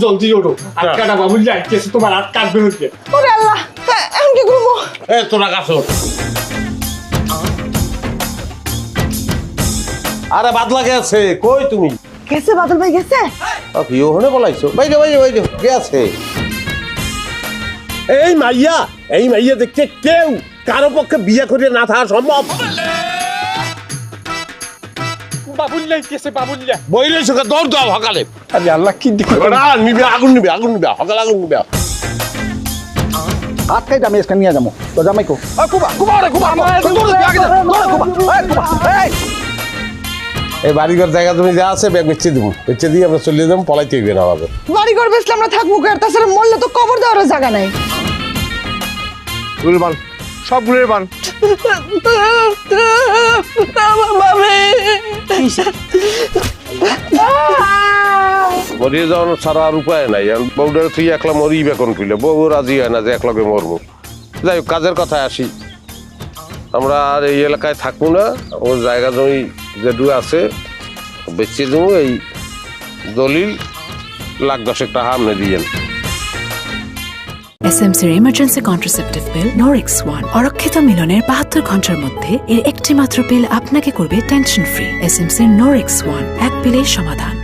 জলদি ওঠো আটকাটা বাবুল যাইতেছে তোমার হাত কাটবে হচ্ছে ওরে আল্লাহ এখন কি করবো? তোরা গাছ আরে বাদলা গেছে কই তুমি গেছে বাদল ভাই গেছে? কি ওখানে বলাইছো বাইরে বাইরে বাইরে গেছে এই মাইয়া দেখতে কেউ কারো পক্ষে বিয়ে করে না থাকা সম্ভব বাবুল যাইতেছে বাবুল যা বইলে সঙ্গে দৌড় দাও সকালে আরে আল্লাহ কি দিকে নিবে আগুন নিবে সকালে আগুন নিবে আটকাই আমি এসে নিয়ে যাবো তো জামাইকো এই বাড়িঘর জায়গা তুমি যা আছে ব্যাগ বেচে দেবো বেচে দিয়ে আমরা চলে যাবো পলাইতে হইবে না আমাদের বাড়ি ঘর বেসলে আমরা থাকবো আর তাছাড়া মরলে তো কবর দেওয়ার জায়গা নাই। গুলবান সব গুলের বান মরিয়ে যাওয়ানো ছাড়া আর উপায় নাই বউটার তুই একলা মরি বেকন কইলে বউ রাজি হয় না যে একলাকে মরবো যাই হোক কাজের কথায় আসি আমরা আর এই এলাকায় থাকবো না ও জায়গা জমি যেটু আছে বেচে দেবো এই দলিল $1,10,000 টাকা আমনে দিয়েন এসএমসির emergency contraceptive pill Norix one অরক্ষিত মিলনের 72 ঘন্টার মধ্যে এর একটি মাত্র পিল আপনাকে করবে টেনশন ফ্রি। এসএমসির নরিক্স ওয়ান এক পিলেই সমাধান।